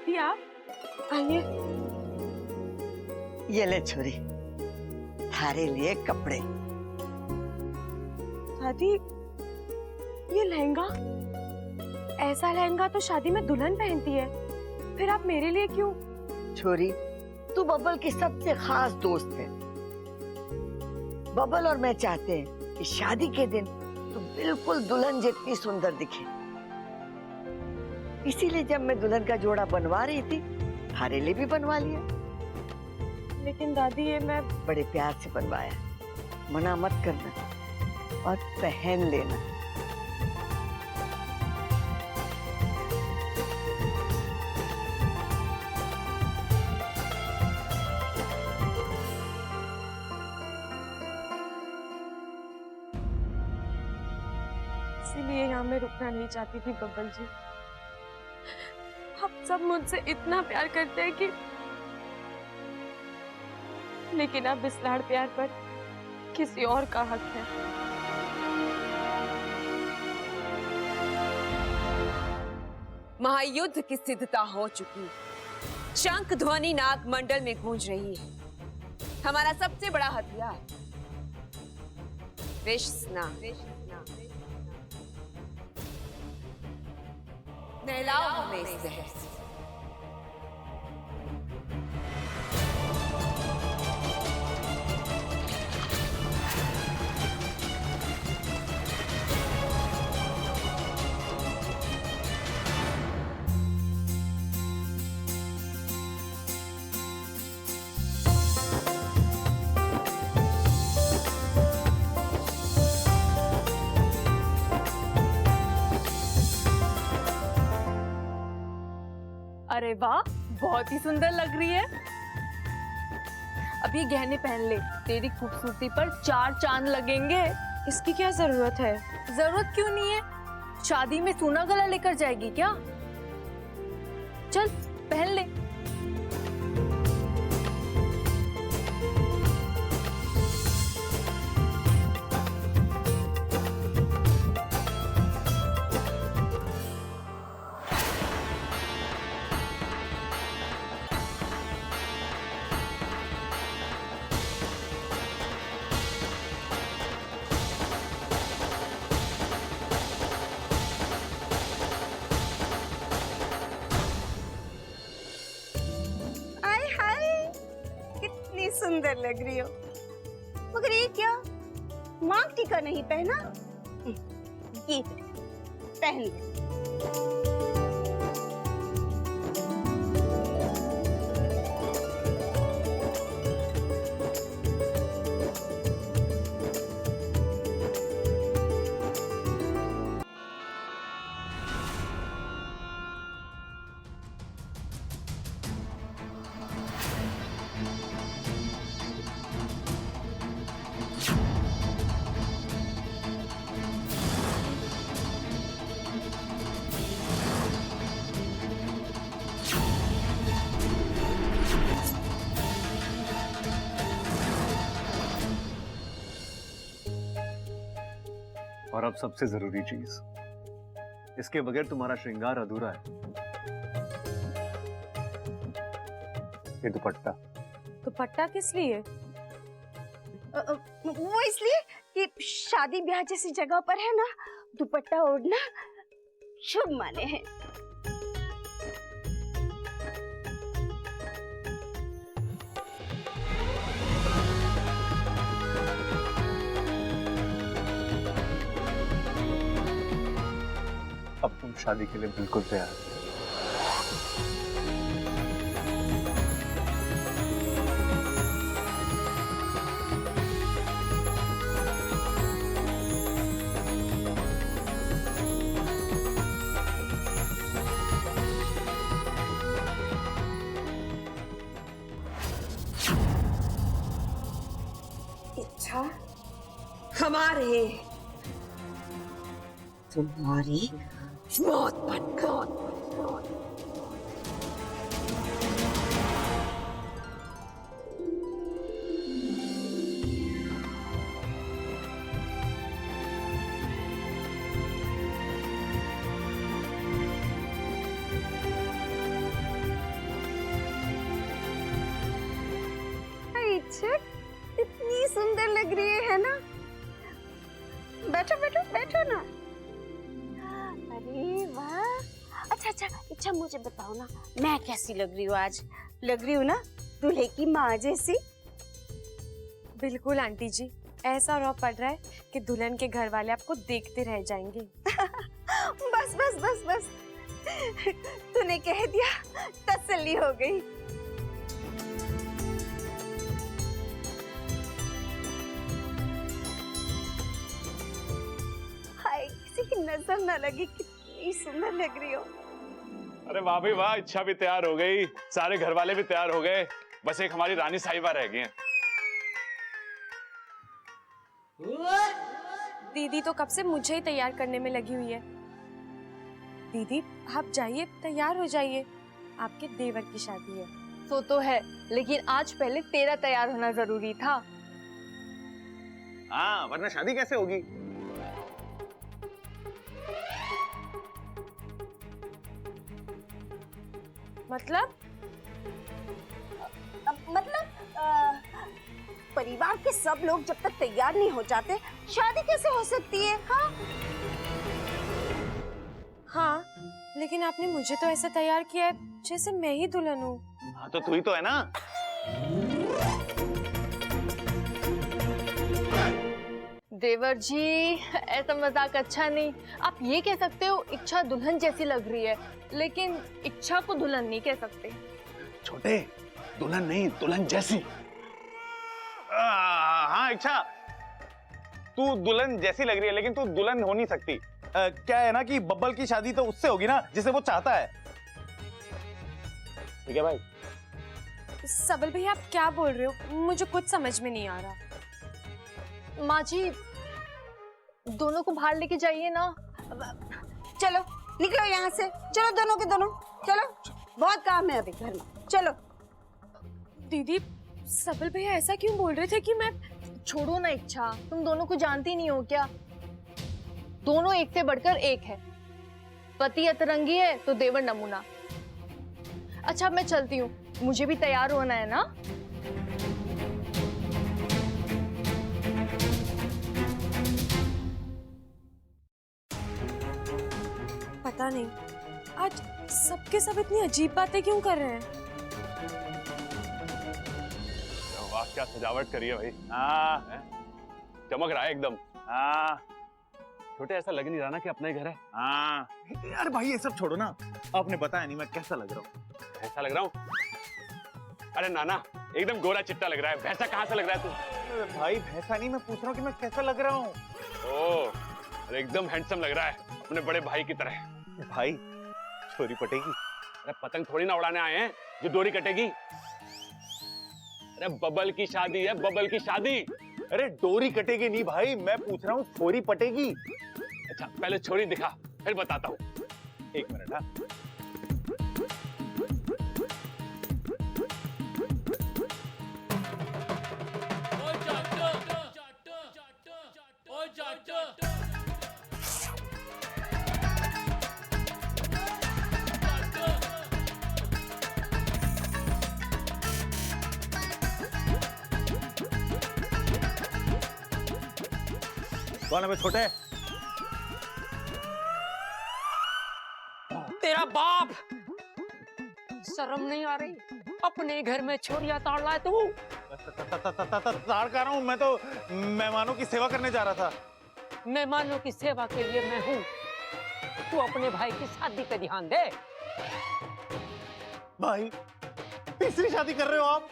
दादी आप आइए। ये ले छोरी, थारे लिए कपड़े। दादी ये लहंगा, ऐसा लहंगा तो शादी में दुल्हन पहनती है, फिर आप मेरे लिए क्यों? छोरी, तू बबल की सबसे खास दोस्त है। बबल और मैं चाहते हैं कि शादी के दिन तू बिल्कुल दुल्हन जितनी सुंदर दिखे। इसीलिए जब मैं दुल्हन का जोड़ा बनवा रही थी, थारे लिए भी बनवा लिया। लेकिन दादी ये मैं बड़े प्यार से बनवाया, मना मत करना और पहन लेना। इसीलिए यहाँ मैं रुकना नहीं चाहती थी बब्बल जी। आप सब मुझसे इतना प्यार करते हैं कि, लेकिन अब इस लाड़ प्यार पर किसी और का हक है। महायुद्ध की सिद्धता हो चुकी, शंख ध्वनि नाग मंडल में गूंज रही है। हमारा सबसे बड़ा हथियार विष स्नान। नहलाओ हमें इस जहर से। अरे वाह, बहुत ही सुंदर लग रही है। अब ये गहने पहन ले, तेरी खूबसूरती पर 4 चांद लगेंगे। इसकी क्या जरूरत है? जरूरत क्यों नहीं है? शादी में सोना गला लेकर जाएगी क्या? चल पहन ले। सुंदर लग रही हो, मगर ये क्या, मांग टीका नहीं पहना? ये पहन ले। और अब सबसे जरूरी चीज, इसके बगैर तुम्हारा श्रृंगार अधूरा है। ये दुपट्टा। दुपट्टा किस लिए? वो इसलिए कि शादी ब्याह जैसी जगह पर है ना, दुपट्टा ओढ़ना शुभ माने हैं। अब तुम शादी के लिए बिल्कुल तैयार हो। इच्छा हमारे, तुम्हारी मौत बनकर। लग रही है ना? बैठो बैठो बैठो ना। अरे वाह, अच्छा अच्छा अच्छा, मुझे बताओ ना, मैं कैसी लग रही हूँ आज? लग रही हूँ ना दूल्हे की माँ जैसी? बिल्कुल आंटी जी, ऐसा रौब पड़ रहा है कि दुल्हन के घर वाले आपको देखते रह जाएंगे। बस बस बस बस, तूने कह दिया, तसल्ली हो गई। हाय, किसी की नजर न लगी, कितनी सुंदर लग रही हो। अरे वाह भाई वाह, इच्छा भी तैयार हो गई, सारे घर वाले भी तैयार हो गए, बस एक हमारी रानी साहिबा रह गई हैं। दीदी तो कब से मुझे ही तैयार करने में लगी हुई है। दीदी आप जाइए, तैयार हो जाइए, आपके देवर की शादी है। सो तो है, लेकिन आज पहले तेरा तैयार होना जरूरी था। हाँ, वरना शादी कैसे होगी? मतलब परिवार के सब लोग जब तक तैयार नहीं हो जाते, शादी कैसे हो सकती है? हाँ हाँ, लेकिन आपने मुझे तो ऐसा तैयार किया है जैसे मैं ही दुल्हन हूँ। हाँ तो तू ही तो है ना। देवर जी, ऐसा मजाक अच्छा नहीं। आप ये कह सकते हो इच्छा दुल्हन जैसी लग रही है, लेकिन इच्छा को दुल्हन नहीं कह सकते। छोटे, दुल्हन नहीं, दुल्हन जैसी। हाँ इच्छा, तू दुल्हन जैसी लग रही है, लेकिन तू दुल्हन हो नहीं सकती। क्या है ना कि बब्बल की शादी तो उससे होगी ना जिसे वो चाहता है। ठीक है भाई? सबल भैया आप क्या बोल रहे हो? मुझे कुछ समझ में नहीं आ रहा। माँ जी, दोनों को बाहर लेके जाइए ना। चलो निकलो यहाँ से, चलो दोनों के दोनों, चलो, बहुत काम है अभी घर में, चलो। दीदी, सबल भैया ऐसा क्यों बोल रहे थे कि मैं... छोड़ो ना इच्छा, तुम दोनों को जानती नहीं हो क्या? दोनों एक से बढ़कर एक है। पति अतरंगी है तो देवर नमूना। अच्छा मैं चलती हूँ, मुझे भी तैयार होना है ना। पता नहीं आज सबके सब इतनी अजीब बातें क्यों कर रहे हैं। वाह क्या सजावट करी है भाई। हाँ, चमक रहा है एकदम। हाँ छोटे, ऐसा लग नहीं रहा ना कि अपना ही घर है। हाँ यार भाई, ये सब छोड़ो ना, आपने बताया नहीं मैं कैसा लग रहा हूँ। ऐसा लग रहा हूँ? अरे नाना, एकदम गोरा चिट्टा लग रहा है। भैंसा कहाँ से लग रहा है तू? भाई भैंसा नहीं, मैं पूछ रहा हूँ कि मैं कैसा लग रहा हूँ। ओह, अरे एकदम हैंडसम लग रहा है, अपने बड़े भाई की तरह। भाई छोरी पटेगी? अरे पतंग थोड़ी ना उड़ाने आए हैं जो डोरी कटेगी। अरे बबल की शादी है, बबल की शादी। अरे डोरी कटेगी नहीं भाई, मैं पूछ रहा हूँ छोरी पटेगी? अच्छा पहले छोरी दिखा, फिर बताता हूँ। एक मिनट। हाँ कौन है बे छोटे? तेरा बाप, शर्म नहीं आ रही? अपने घर में छोरिया ताड़ लाए तू। ताड़ कर रहा हूँ, मैं तो मेहमानों की सेवा करने जा रहा था। मेहमानों की सेवा के लिए मैं हूँ, तू अपने भाई की शादी पे ध्यान दे। भाई तीसरी शादी कर रहे हो आप?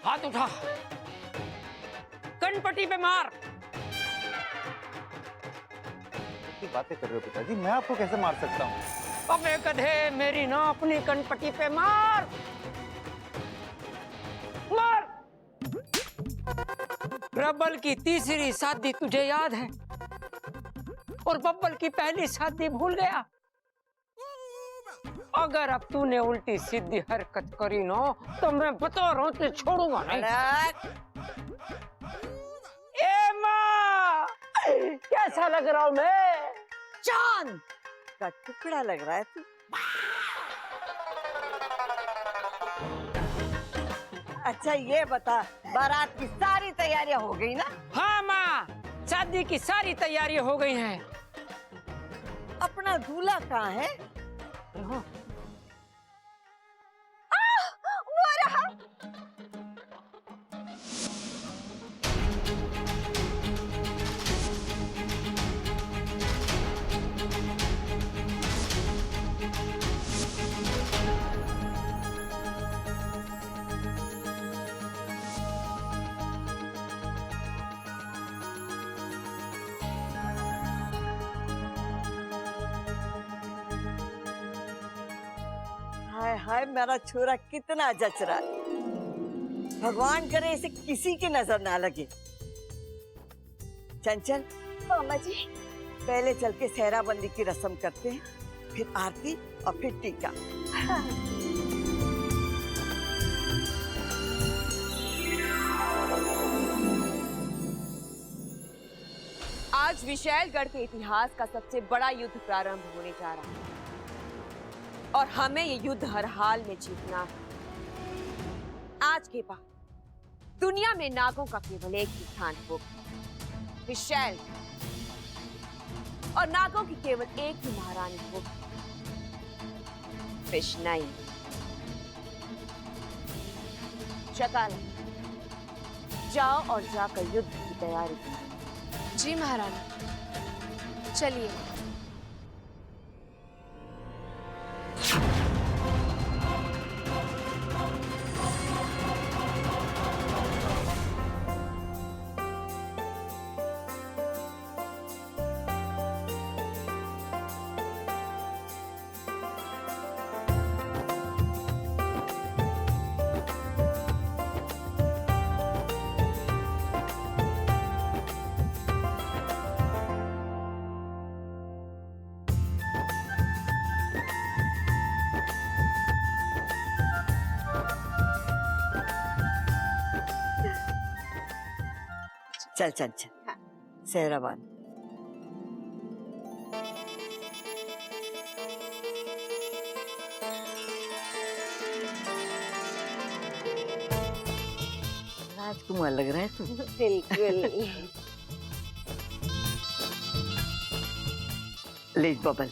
हाथ उठा, कनपट्टी पे मार। बातें कर रहे हो पिताजी, मैं आपको कैसे मार सकता हूँ? अबे गधे, मेरी ना अपनी कनपट्टी पे मार मार। रब्बल की तीसरी शादी तुझे याद है, और बब्बल की पहली शादी भूल गया? अगर अब तूने उल्टी सीधी हरकत करी ना तो मैं बता रहा हूँ तुझे छोड़ूंगा नहीं। ए माँ, कैसा लग रहा हूँ मैं? चांद का टुकड़ा लग रहा है तू। अच्छा ये बता, बारात की सारी तैयारियां हो गई ना? हाँ माँ, शादी की सारी तैयारी हो गई हैं। अपना दूल्हा कहाँ है? वो रहा। हाय हाय, मेरा छोरा कितना जच रहा है। भगवान करे इसे किसी की नजर ना लगे। चंचल, मामा जी, पहले चल के सेहराबंदी की रस्म करते हैं, फिर आरती और फिर टीका। आज विशैलगढ़ के इतिहास का सबसे बड़ा युद्ध प्रारंभ होने जा रहा है और हमें ये युद्ध हर हाल में जीतना है। आज के बाद दुनिया में नागों का केवल एक ही स्थान होगा, विशैलगढ़, और नागों की केवल एक ही महारानी होगी, विष्णु। शकाल, जाओ और जाकर युद्ध की तैयारी करो। जी महारानी, चलिए। चल चंचल, सेहराबाद। राजकुमार लग रहा है तू। बिल्कुल। ले बबल,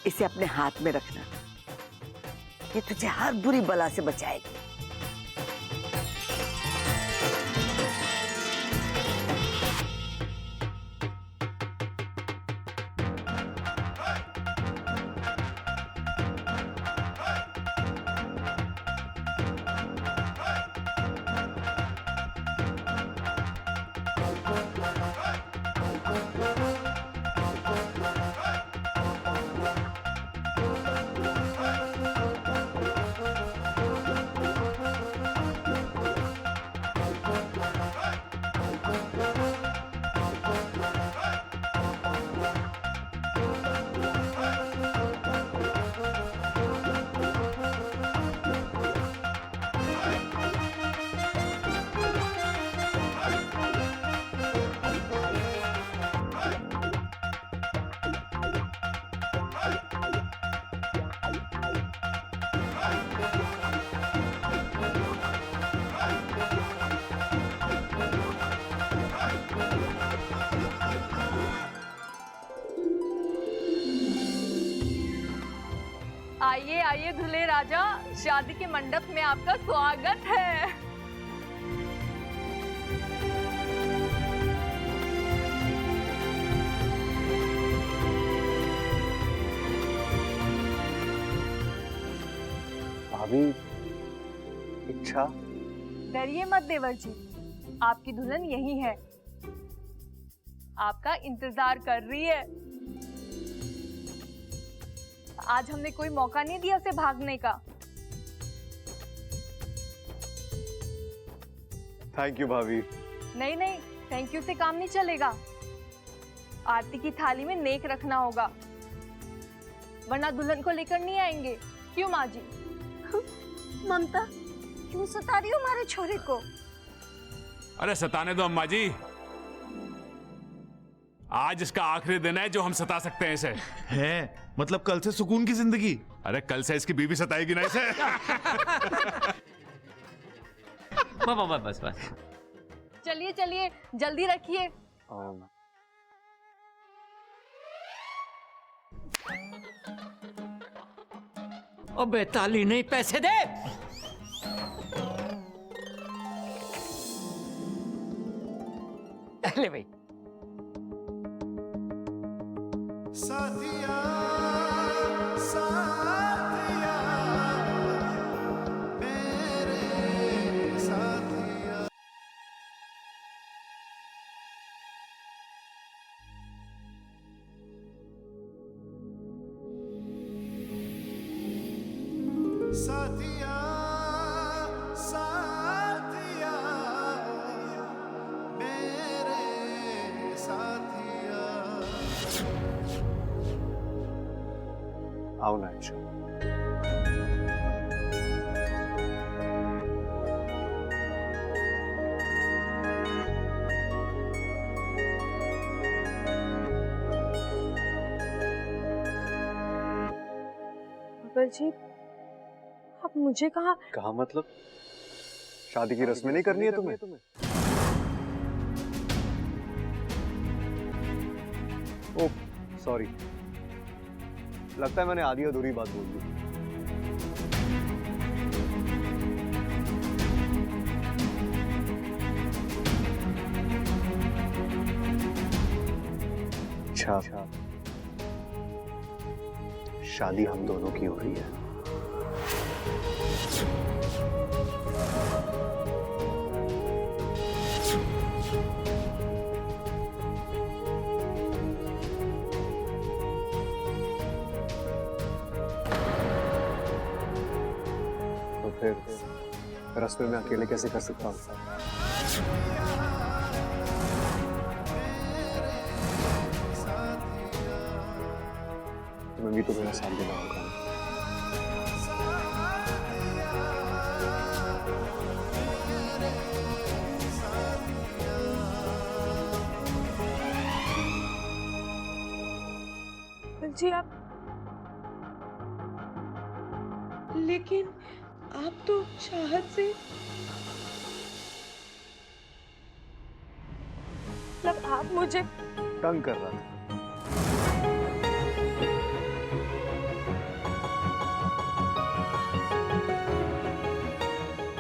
इसे अपने हाथ में रखना, ये तुझे हर बुरी बला से बचाएगी। आइए आइए दूल्हे राजा, शादी के मंडप में आपका स्वागत है। भाभी, इच्छा। डरिए मत देवर जी, आपकी दुल्हन यही है, आपका इंतजार कर रही है। आज हमने कोई मौका नहीं दिया उसे भागने का। थैंक यू भाभी। नहीं नहीं, थैंक यू से काम नहीं चलेगा। आरती की थाली में नेक रखना होगा, वरना दुल्हन को लेकर नहीं आएंगे। क्यों माँ जी? ममता, क्यों सता रही हो हमारे छोरे को? अरे सताने दो अम्मा जी, आज इसका आखिरी दिन है जो हम सता सकते हैं इसे। है मतलब कल से सुकून की जिंदगी। अरे कल से इसकी बीवी सताएगी ना इसे। बस बस। चलिए चलिए, जल्दी रखिए। अबे ताली नहीं, पैसे दे। ले भाई। साथिया साथिया मेरे साथिया। साथिया साथिया मेरे साथिया। आओ ना अच्छा। बब्बल जी, आप मुझे कहा मतलब? शादी की रस्में नहीं करनी है तुम्हें? ओह सॉरी, लगता है मैंने आधी अधूरी बात बोल दी। अच्छा, शादी हम दोनों की हो रही है। तो फिर रस्मे में अकेले कैसे कर सकता हूँ? तुम्हें भी तो मेरा साथ देना होगा। बब्बल जी, आप लेकिन आप तो चाहत से मतलब आप मुझे तंग कर रहा था।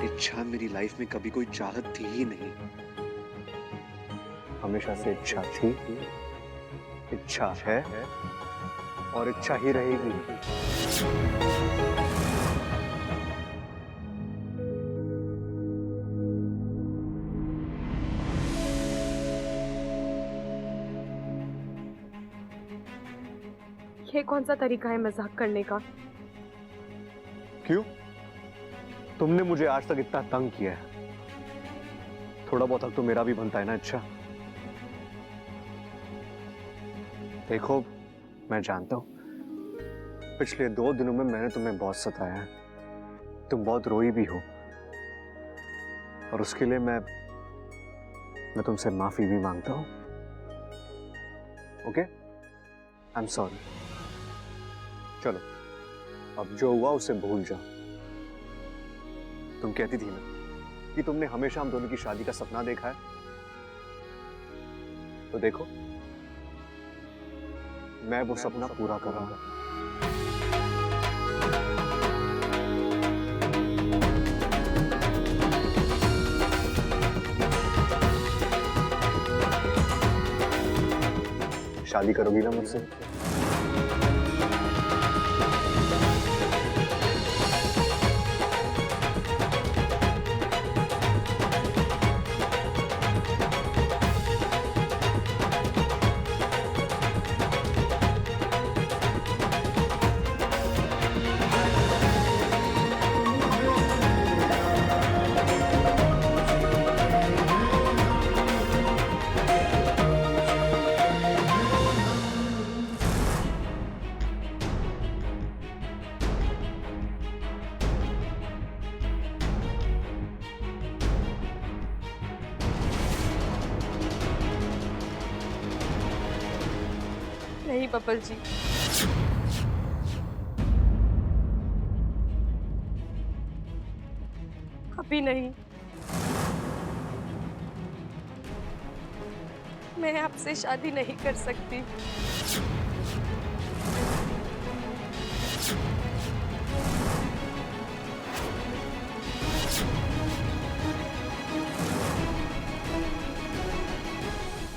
इच्छा मेरी लाइफ में कभी कोई चाहत थी ही नहीं, हमेशा से इच्छा थी, इच्छा है और इच्छा ही रहेगी। ये कौन सा तरीका है मजाक करने का? क्यों? तुमने मुझे आज तक इतना तंग किया है, थोड़ा बहुत हक तो मेरा भी बनता है ना। अच्छा देखो, मैं जानता हूं पिछले 2 दिनों में मैंने तुम्हें बहुत सताया है, तुम बहुत रोई भी हो, और उसके लिए मैं तुमसे माफी भी मांगता हूं। Okay, I am sorry. चलो अब जो हुआ उसे भूल जाओ। तुम कहती थी ना कि तुमने हमेशा हम दोनों की शादी का सपना देखा है, तो देखो मैं वो सपना पूरा करूंगा। शादी करोगी ना मुझसे? नहीं बब्बल जी, कभी नहीं। मैं आपसे शादी नहीं कर सकती।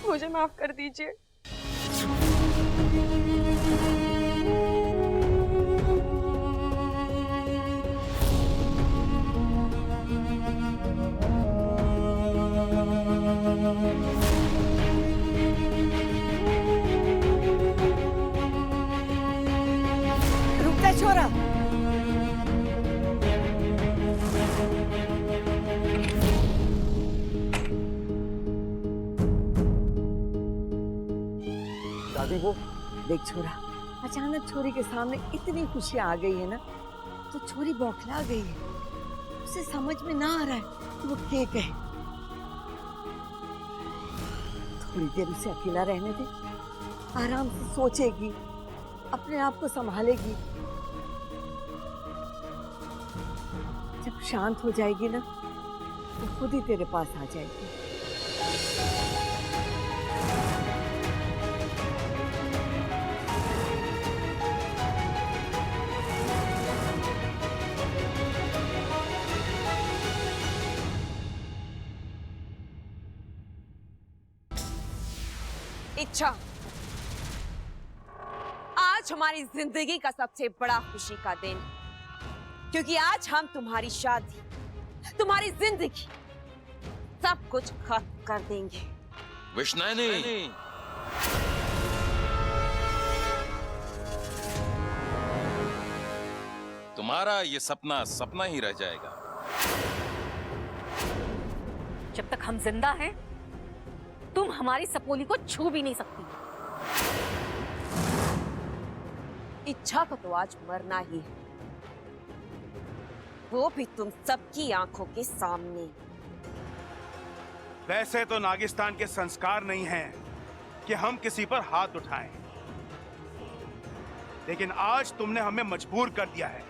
मुझे माफ कर दीजिए। रुक जा छोरा। दादी वो देख छोरा, अचानक छोरी के सामने इतनी खुशियां आ गई है ना, तो छोरी बौखला गई है। उसे समझ में ना आ रहा है कि वो क्या कहे। थोड़ी देर उसे अकेला रहने दे, आराम से सोचेगी, अपने आप को संभालेगी। जब शांत हो जाएगी ना, तो खुद ही तेरे पास आ जाएगी। इच्छा, आज हमारी जिंदगी का सबसे बड़ा खुशी का दिन, क्योंकि आज हम तुम्हारी शादी, तुम्हारी जिंदगी, सब कुछ खत्म कर देंगे। विष्णु, तुम्हारा ये सपना सपना ही रह जाएगा। जब तक हम जिंदा हैं, तुम हमारी सपोली को छू भी नहीं सकती। इच्छा को तो आज मरना ही है, वो भी तुम सबकी आंखों के सामने। वैसे तो नागिस्तान के संस्कार नहीं हैं कि हम किसी पर हाथ उठाएं, लेकिन आज तुमने हमें मजबूर कर दिया है।